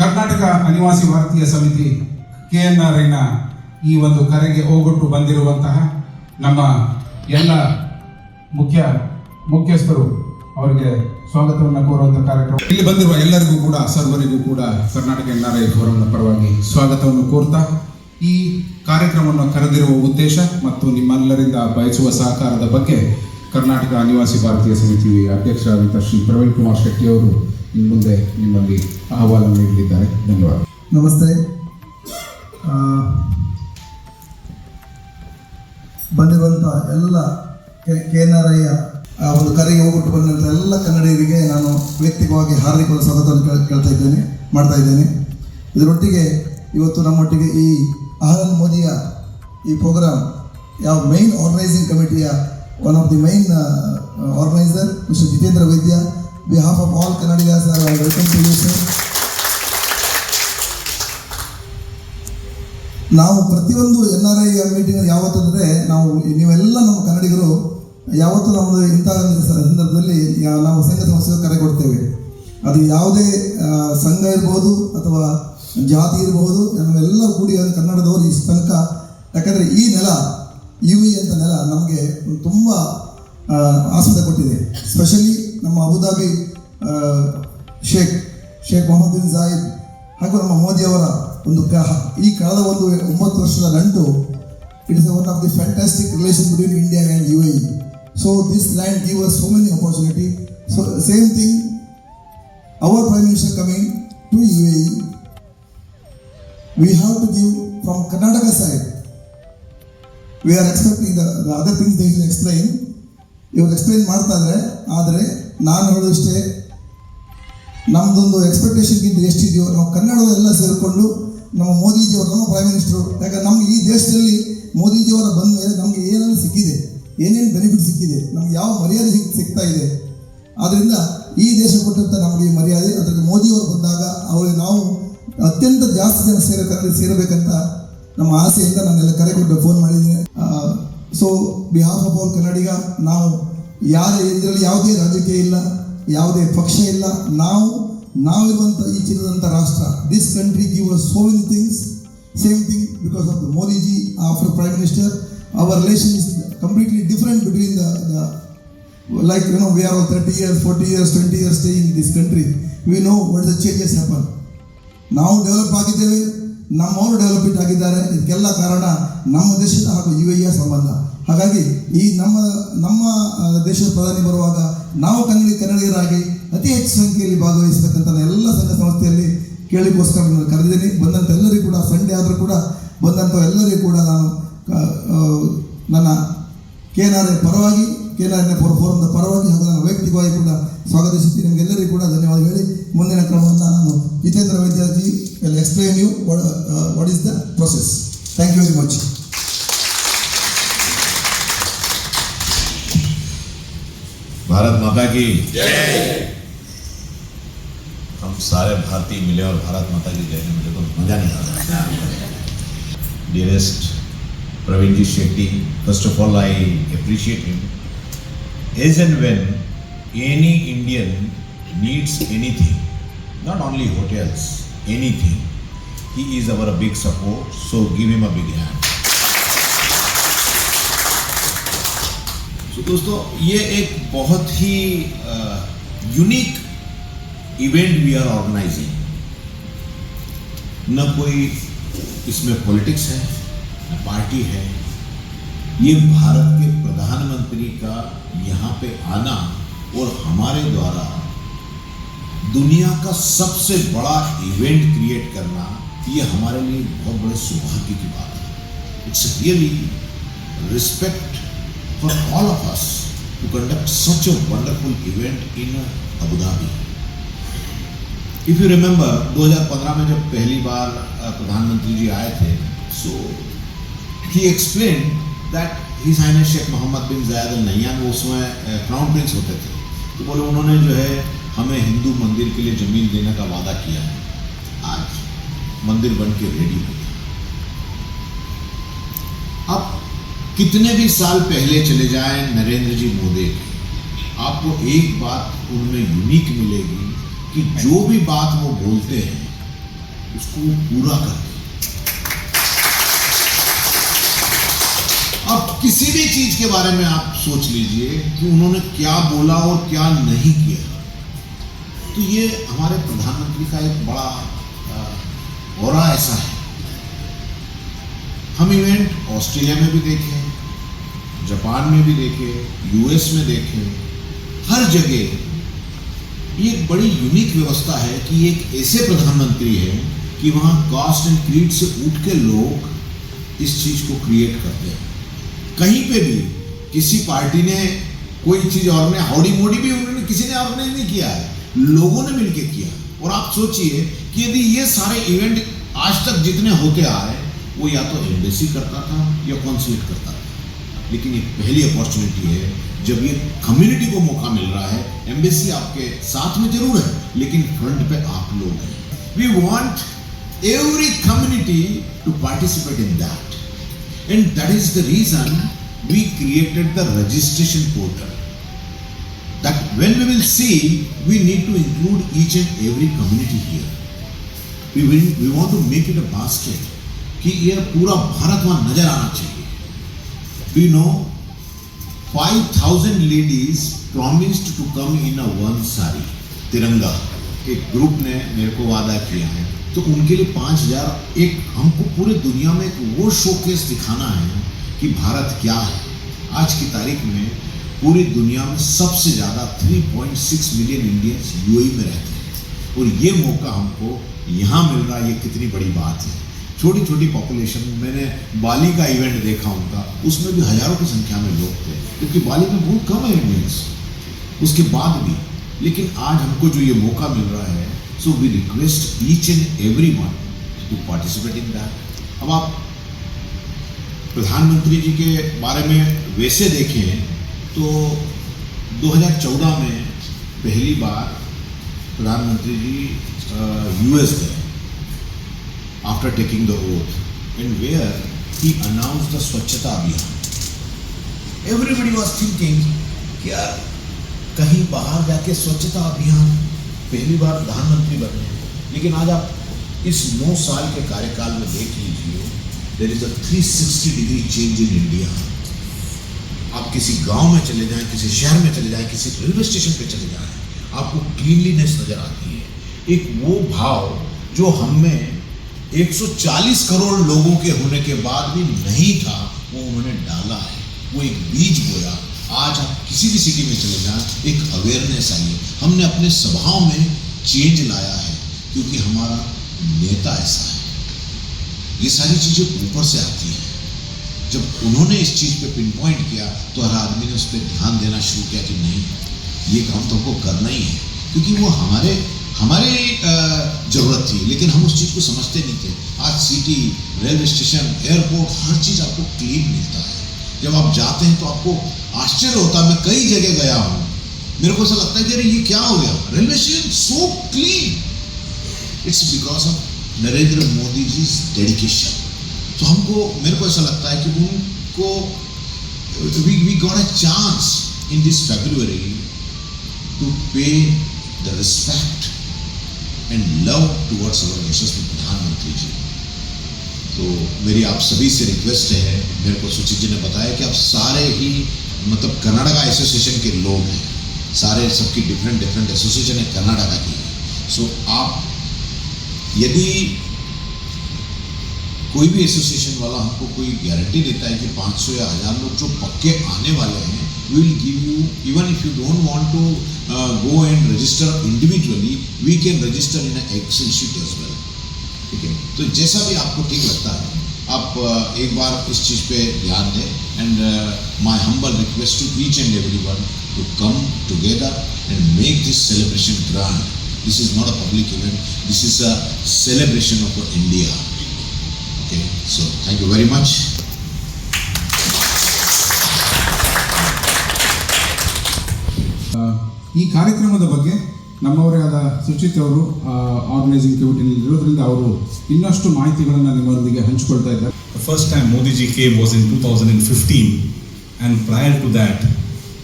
ಕರ್ನಾಟಕ ಅನಿವಾಸಿ ಭಾರತೀಯ ಸಮಿತಿ KNRIನ ಈ ಒಂದು ಕರೆಗೆ ಓಗೊಟ್ಟು ಬಂದಿರುವಂತಹ ನಮ್ಮ ಎಲ್ಲ ಮುಖ್ಯಸ್ಥರು ಅವರಿಗೆ ಸ್ವಾಗತವನ್ನು ಕೋರುವಂತಹ ಕಾರ್ಯಕ್ರಮ. ಇಲ್ಲಿ ಬಂದಿರುವ ಎಲ್ಲರಿಗೂ ಕೂಡ ಸರ್ವರಿಗೂ ಕೂಡ ಕರ್ನಾಟಕ NRI ಫೋರಂನ ಪರವಾಗಿ ಸ್ವಾಗತವನ್ನು ಕೋರ್ತಾ ಈ ಕಾರ್ಯಕ್ರಮವನ್ನು ಕರೆದಿರುವ ಉದ್ದೇಶ ಮತ್ತು ನಿಮ್ಮೆಲ್ಲರಿಂದ ಬಯಸುವ ಸಹಕಾರದ ಬಗ್ಗೆ ಕರ್ನಾಟಕ ಅನಿವಾಸಿ ಭಾರತೀಯ ಸಮಿತಿ ಅಧ್ಯಕ್ಷರಾದಂಥ ಶ್ರೀ ಪ್ರವೀಣ್ ಕುಮಾರ್ ಶೆಟ್ಟಿ ಅವರು ಇನ್ನು ಮುಂದೆ ನಿಮ್ಮಲ್ಲಿ ಅಹವಾಲು ನೀಡಲಿದ್ದಾರೆ. ಧನ್ಯವಾದ. ನಮಸ್ತೆ. ಬಂದಿರುವಂಥ ಎಲ್ಲ KNRIಯ ಒಂದು ಕರೆಗೆ ಹೋಗ್ಬಿಟ್ಟು ಬಂದಂಥ ಎಲ್ಲ ಕನ್ನಡಿಗರಿಗೆ ನಾನು ವೈಯಕ್ತಿಕವಾಗಿ ಹಾರ್ದಿಕ ಸ್ವಾಗತವನ್ನು ಮಾಡ್ತಾ ಇದ್ದೇನೆ. ಇದರೊಟ್ಟಿಗೆ ಇವತ್ತು ನಮ್ಮೊಟ್ಟಿಗೆ ಈ ಅಹ್ಲಾನ್ ಮೋದಿಯ ಈ ಪ್ರೋಗ್ರಾಮ್ ಯಾವ ಮೈನ್ ಆರ್ಗನೈಸಿಂಗ್ ಕಮಿಟಿಯ one of the main organiser mister Jitendra Vaidya, behalf of all Kannadigas, I welcome to you, sir. ನಾವು ಪ್ರತಿಯೊಂದು NRI ಮೀಟಿಂಗ್ ಯಾವತ್ತಂದರೆ ನೀವೆಲ್ಲ ನಮ್ಮ ಕನ್ನಡಿಗರು ಯಾವತ್ತೂ ನಮ್ಮದು ಇಂಥ ಸಂದರ್ಭದಲ್ಲಿ ನಾವು ಸಂಘ ಸಂಸ್ಥೆಗೆ ಕರೆ ಕೊಡ್ತೇವೆ. ಅದು ಯಾವುದೇ ಸಂಘ ಇರ್ಬೋದು ಅಥವಾ ಜಾತಿ ಇರಬಹುದು, ನಾವೆಲ್ಲ ಕೂಡಿ ಕನ್ನಡದವರು ಈ ತನಕ, ಯಾಕಂದರೆ ಈ ನೆಲ UAE ಅಂತ ನೆಲ ನಮಗೆ ತುಂಬ ಆಸ್ಪದ ಕೊಟ್ಟಿದೆ. ಸ್ಪೆಷಲಿ ನಮ್ಮ ಅಬುದಾಬಿ ಶೇಖ್ ಮೊಹಮ್ಮದ್ ಬಿನ್ ಜಾಯಿದ್ ಹಾಗೂ ನಮ್ಮ ಮೋದಿಯವರ ಒಂದು ಈ ಕಳೆದ ಒಂದು 9 ವರ್ಷದ ನಂಟು, it is one of the fantastic relation between India and UAE. So this land give us so many opportunity. So same thing, our prime minister coming to UAE, we have to give from Karnataka side. We are expecting the other things they will explain. ಇವಾಗ explain ಮಾಡ್ತಾ ಇದ್ದಾರೆ. ಆದರೆ ನಾನು ಹೇಳೋದಷ್ಟೇ, ನಮ್ಮದೊಂದು ಎಕ್ಸ್ಪೆಕ್ಟೇಷನ್ಗಿಂತ ಎಷ್ಟಿದೆಯೋ ನಾವು ಕನ್ನಡದೆಲ್ಲ ಸೇರಿಕೊಂಡು ನಮ್ಮ ಮೋದಿಜಿಯವರು, ನಮ್ಮ ಪ್ರೈಮ್ ಮಿನಿಸ್ಟರು, ಯಾಕಂದ್ರೆ ನಮ್ಗೆ ಈ ದೇಶದಲ್ಲಿ ಮೋದಿಜಿಯವರ ಬಂದ ಮೇಲೆ ನಮಗೆ ಏನೇನು ಸಿಕ್ಕಿದೆ, ಏನೇನು ಬೆನಿಫಿಟ್ ಸಿಕ್ಕಿದೆ, ನಮ್ಗೆ ಯಾವ ಮರ್ಯಾದೆ ಸಿಗ್ತಾ ಇದೆ. ಆದ್ದರಿಂದ ಈ ದೇಶ ಕೊಟ್ಟಂಥ ನಮಗೆ ಈ ಮರ್ಯಾದೆ, ಅದಕ್ಕೆ ಮೋದಿಯವರು ಬಂದಾಗ ಅವರಿಗೆ ನಾವು ಅತ್ಯಂತ ಜಾಸ್ತಿ ಜನ ಸೇರಬೇಕಂತ ನಮ್ಮ ಆಸೆಯಿಂದ ನಾನೆಲ್ಲ ಕರೆ ಕೊಟ್ಟು ಫೋನ್ ಮಾಡಿದ್ದೀನಿ. ಸೊ ಬಿಹಾಫ್ ಆಫ್ ಆಲ್ ಕನ್ನಡಿಗ, ನಾವು ಇದರಲ್ಲಿ ಯಾವುದೇ ರಾಜಕೀಯ ಇಲ್ಲ, ಯಾವುದೇ ಪಕ್ಷ ಇಲ್ಲ, ನಾವಿರುವಂಥ ಈ ಚಿನ್ನದಂಥ ರಾಷ್ಟ್ರ. This country give us so many things. Same thing because of the Modiji after prime minister, our relation is completely different between the like we are all 30 years, 40 years, 20 years staying in this country. We know what the changes happen. ನಾವು develop ಆಗಿದ್ದೇವೆ, ನಮ್ಮವರು development ಆಗಿದ್ದಾರೆ. ಇದಕ್ಕೆಲ್ಲ ಕಾರಣ ನಮ್ಮ ದೇಶದ ಹಾಗೂ UAEಯ ಸಂಬಂಧ. ಹಾಗಾಗಿ ಈ ನಮ್ಮ ದೇಶದ ಪ್ರಧಾನಿ ಬರುವಾಗ ನಾವು ಕನ್ನಡಿಗರಾಗಿ ಅತಿ ಹೆಚ್ಚು ಸಂಖ್ಯೆಯಲ್ಲಿ ಭಾಗವಹಿಸಬೇಕಂತ ಎಲ್ಲ ಸಂಘ ಸಂಸ್ಥೆಯಲ್ಲಿ ಕೇಳಿಗೋಸ್ಕರ ನಾನು ಕರೆದಿದ್ದೀನಿ. ಬಂದಂಥ ಎಲ್ಲರಿಗೂ ಕೂಡ, ಸಂಡೇ ಆದರೂ ಕೂಡ ಬಂದಂಥ ಎಲ್ಲರಿಗೂ ಕೂಡ ನಾನು ನನ್ನ KNRI ಪರವಾಗಿ, KNRI ಫೋರಂನ ಪರವಾಗಿ ಹಾಗೂ ನಾನು ವೈಯಕ್ತಿಕವಾಗಿ ಕೂಡ ಸ್ವಾಗತಿಸುತ್ತೀನಿ. ನಿಮಗೆಲ್ಲರಿಗೂ ಕೂಡ ಧನ್ಯವಾದ ಹೇಳಿ ಮುಂದಿನ ಕ್ರಮವನ್ನು ನಾನು Jitendra ವೈದ್ಯಜಿ will explain you what is the process. Thank you very much. Bharat माता की जय. हम सारे भारतीय मिले और भारत माता की जय में मिले तो मजा नहीं आता. Dearest Praveen ji Shetty, first of all I appreciate him. As and when any Indian needs anything, not only hotels, anything, he is our big support, so give him a big hand. So दोस्तों, ये एक बहुत ही unique event we are organising. न कोई इसमें politics है, न पार्टी है. ये भारत के प्रधानमंत्री का यहाँ पे आना और हमारे द्वारा दुनिया का सबसे बड़ा इवेंट क्रिएट करना, ये हमारे लिए बहुत बड़े सौभाग्य की बात है. It's really respect for all of us to conduct such a wonderful event in Abu Dhabi. If you remember 2015 में जब पहली बार प्रधानमंत्री जी आए थे, so he explain that his highness Sheikh Mohammed bin Zayed Al Nahyan, वो उसमें क्राउन प्रिंस होते थे, तो बोले उन्होंने जो है हमें हिंदू मंदिर के लिए ज़मीन देने का वादा किया है. आज मंदिर बन के रेडी हो गया. अब कितने भी साल पहले चले जाएं नरेंद्र जी मोदी के, आपको एक बात उनमें यूनिक मिलेगी कि जो भी बात वो बोलते हैं उसको पूरा कर दे। अब किसी भी चीज के बारे में आप सोच लीजिए कि उन्होंने क्या बोला और क्या नहीं किया, तो ये हमारे प्रधानमंत्री का एक बड़ा ऑरा ऐसा है। हम इवेंट ऑस्ट्रेलिया में भी देखे, जापान में भी देखे, यूएस में देखे, हर जगह ये एक बड़ी यूनिक व्यवस्था है कि एक ऐसे प्रधानमंत्री है कि वहाँ कास्ट एंड क्रीड से उठ के लोग इस चीज को क्रिएट करते हैं। कहीं पे भी किसी पार्टी ने कोई चीज हाउडी मोडी भी उन्होंने किसी ने ऑर्गेनाइज नहीं किया है, लोगों ने मिलकर किया। और आप सोचिए कि यदि ये सारे इवेंट आज तक जितने होते आए वो या तो एम्बेसी करता था या कॉन्सुलेट करता था, लेकिन ये पहली अपॉर्चुनिटी है जब ये कम्युनिटी को मौका मिल रहा है। एम्बेसी आपके साथ में जरूर है, लेकिन फ्रंट पे आप लोग हैं। We want every community to participate in that, and that is the reason we created the registration portal, that when we will see, we need to include each and every community here. We want to make it a basket कि ये पूरा भारत वहाँ नजर आना चाहिए। We know 5,000 ladies promised to come in a one sari तिरंगा, एक group ने मेरे को वादा किया है, तो उनके लिए 5,000। एक हमको पूरे दुनिया में एक वो शोकेस दिखाना है कि भारत क्या है। आज की तारीख में पूरी दुनिया में सबसे ज़्यादा 3.6 मिलियन इंडियंस यूएई में रहते हैं, और ये मौका हमको यहाँ मिल रहा है, ये कितनी बड़ी बात है। छोटी छोटी पॉपुलेशन, मैंने बाली का इवेंट देखा उनका, उसमें भी हज़ारों की संख्या में लोग थे, क्योंकि बाली में बहुत कम है इंडियंस उसके बाद भी। लेकिन आज हमको जो ये मौका मिल रहा है, so we request each and every one to participate in that. अब आप प्रधानमंत्री जी के बारे में वैसे देखें तो 2014 में पहली बार प्रधानमंत्री जी यूएस गए after taking the oath, and where he announced the Swachhata Abhiyan. Everybody was thinking कि यार कहीं बाहर जाके स्वच्छता अभियान, पहली बार प्रधानमंत्री बने। लेकिन आज आप इस 9 साल के कार्यकाल में देख लीजिए, there is a 360 degree change in India. आप किसी गांव में चले जाएं, किसी शहर में चले जाएं, किसी रेलवे स्टेशन पे चले जाएं, आपको क्लीनलीनेस नजर आती है। एक वो भाव जो हम में 140 करोड़ लोगों के होने के बाद भी नहीं था, वो उन्होंने डाला है, वो एक बीज बोया। आज आप किसी भी सिटी में चले जाएं, एक अवेयरनेस आई है। हमने अपने स्वभाव में चेंज लाया है, क्योंकि हमारा नेता ऐसा है। ये सारी चीजें ऊपर से आती हैं। जब उन्होंने इस चीज़ पे पिन पॉइंट किया, तो हर आदमी ने उस पर ध्यान देना शुरू किया कि नहीं, ये काम तो हमको करना ही है, क्योंकि वो हमारे ज़रूरत थी, लेकिन हम उस चीज़ को समझते नहीं थे। आज सिटी, रेलवे स्टेशन, एयरपोर्ट, हर चीज़ आपको क्लीन मिलता है। जब आप जाते हैं तो आपको आश्चर्य होता है। मैं कई जगह गया हूँ, मेरे को ऐसा लगता है कि अरे ये क्या हो गया, railway station so clean. It's because of Narendra Modi ji dedication. तो मेरे को ऐसा लगता है कि उनको we got a chance in this February to pay the respect and love towards our यशस्वी प्रधानमंत्री जी। तो मेरी आप सभी से रिक्वेस्ट है, मेरे को सुचित जी ने बताया कि आप सारे ही मतलब कर्नाटका एसोसिएशन के लोग हैं, सारे सबकी डिफरेंट एसोसिएशन है कर्नाटका की। सो आप यदि कोई भी एसोसिएशन वाला हमको कोई गारंटी देता है कि 500 या 1000 लोग जो पक्के आने वाले हैं, we will give you, even if you don't want to go and register individually, we can register in excel sheet as well. ठीक है, तो जैसा भी आपको ठीक लगता है, आप एक बार इस चीज़ पे ध्यान दें। And my humble request to each and everyone to come together and make this celebration grand. This is not a public event, this is a celebration of India. Okay, so thank you very much. ಈ ಕಾರ್ಯಕ್ರಮದ ಬಗ್ಗೆ ನಮ್ಮವರೇ ಆದ ಸುಚಿತ್ ಅವರು organising ಕಮಿಟಿಯಲ್ಲಿ ಇರೋದ್ರಿಂದ ಅವರು ಇನ್ನಷ್ಟು ಮಾಹಿತಿಗಳನ್ನು ನಿಮ್ಮೊಂದಿಗೆ ಹಂಚಿಕೊಳ್ತಾ ಇದ್ದಾರೆ. The first time Modi ji came was in 2015, and prior to that,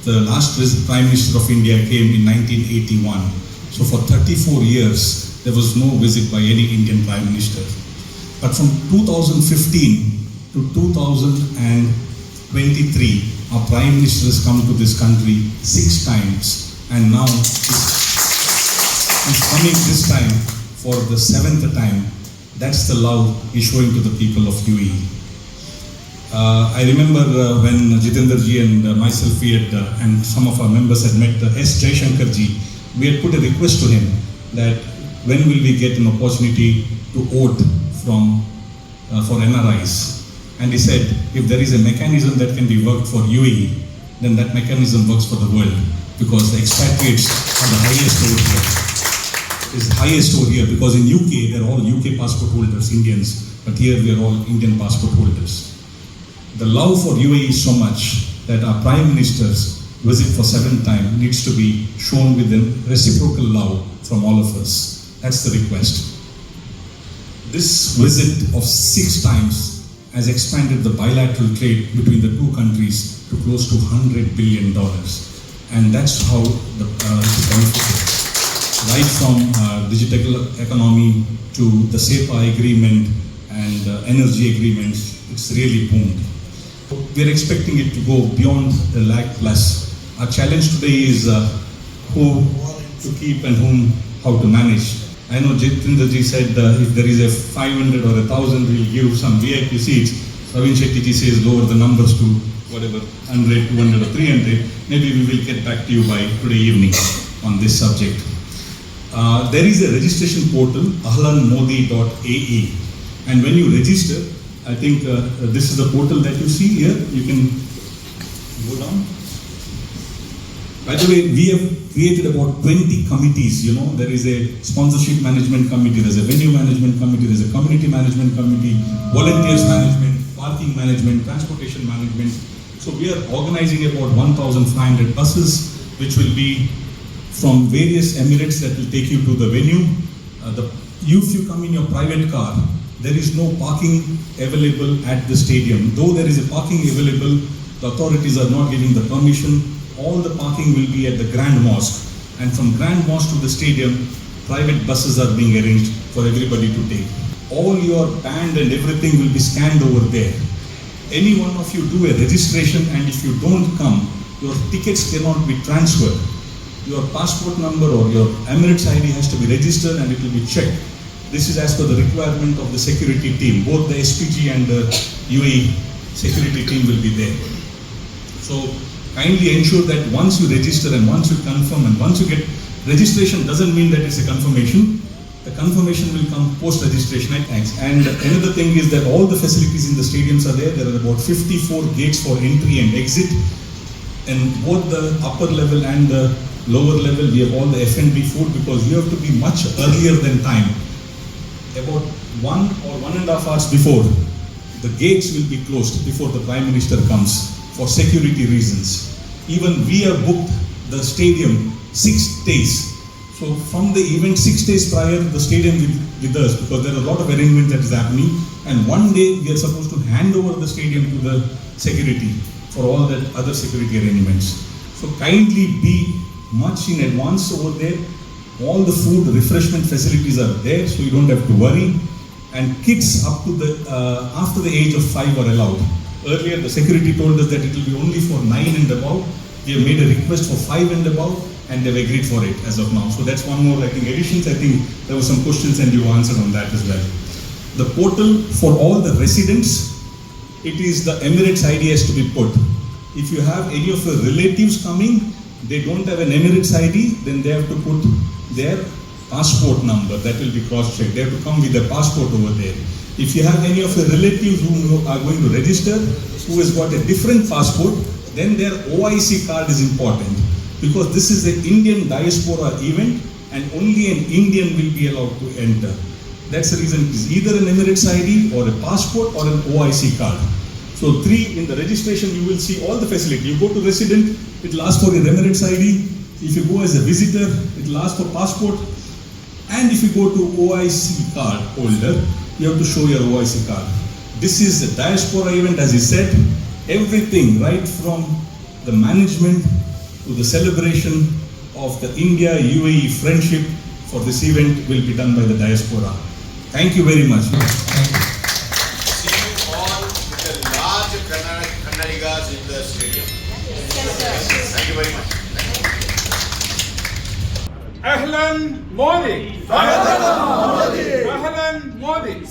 the last Prime Minister of India came in 1981. So for 34 years, there was no visit by any Indian Prime Minister. But from 2015 to 2023, our Prime Minister has come to this country 6 times, and now he's coming this time for the 7th time. That's the love he's showing to the people of UAE. I remember when Jitendra ji and myself, we had, and some of our members had met S. Jaishankar ji, we had put a request to him that when will we get an opportunity to vote for NRIs. And he said, if there is a mechanism that can be worked for UAE, then that mechanism works for the world, because the expatriates are the highest over here. Is highest over here, because in UK, they're all UK passport holders, Indians, but here we are all Indian passport holders. The love for UAE is so much that our Prime Minister's visit for 7th time needs to be shown with a reciprocal love from all of us. That's the request. This visit of 6 times has expanded the bilateral trade between the 2 countries to close to $100 billion. And that's how the benefit is. Right from digital economy to the SEPA agreement and energy agreements, it's really boomed. We're expecting it to go beyond a lakh plus. Our challenge today is who to keep and how to manage. I know Jitendra ji said if there is a 500 or 1,000, we'll give some VIP seats. Praveen Shetty ji says lower the numbers to whatever, 100, 200 or 300. Maybe we will get back to you by today evening on this subject. There is a registration portal, ahlanmodi.ae, and when you register, I think this is the portal that you see here. You can go down. By the way, we have created about 20 committees. You know, there is a sponsorship management committee, there's a venue management committee, there's a community management committee, volunteers management, parking management, transportation management. So we are organizing about 1,500 buses, which will be from various Emirates that will take you to the venue. If you come in your private car, there is no parking available at the stadium. Though there is a parking available, the authorities are not giving the permission. All the parking will be at the Grand Mosque. And from Grand Mosque to the stadium, private buses are being arranged for everybody to take. All your band and everything will be scanned over there. Any one of you do a registration, and if you don't come, your tickets cannot be transferred. Your passport number or your Emirates ID has to be registered and it will be checked. This is as per the requirement of the security team. Both the SPG and the UAE security team will be there. So kindly ensure that once you register and once you confirm and once you get registration, doesn't mean that it's a confirmation. The confirmation will come post-registration. And another thing is that all the facilities in the stadiums are there. There are about 54 gates for entry and exit. And both the upper level and the lower level, we have all the F&B food, because you have to be much earlier than time. About 1 or 1.5 hours before, the gates will be closed before the Prime Minister comes for security reasons. Even we have booked the stadium 6 days. So from the event 6 days prior, the stadium with us, because there are a lot of arrangements that is happening. And one day we are supposed to hand over the stadium to the security for all the other security arrangements. So kindly be much in advance over there. All the food, refreshment facilities are there, so you don't have to worry. And kids up to the after the age of 5 are allowed. Earlier, the security told us that it will be only for 9 and above. We have made a request for 5 and above, and they've agreed for it as of now. So that's one more, I think, additions. I think there were some questions and you answered on that as well. The portal for all the residents, it is the Emirates ID has to be put. If you have any of your relatives coming, they don't have an Emirates ID, then they have to put their passport number. That will be cross-checked. They have to come with their passport over there. If you have any of your relatives who are going to register, who has got a different passport, then their OIC card is important, because this is an Indian diaspora event and only an Indian will be allowed to enter. That's the reason it is either an Emirates ID or a passport or an OIC card. So 3, in the registration you will see all the facility. You go to resident, it will ask for your Emirates ID. If you go as a visitor, it will ask for passport. And if you go to OIC card holder, you have to show your OIC card. This is a diaspora event, as he said. Everything right from the management to the celebration of the India-UAE friendship for this event will be done by the diaspora. Thank you very much. See you all with a large Kannadigas in the stadium. Thank you very much. Ahlan Modi. Ahlan Modi.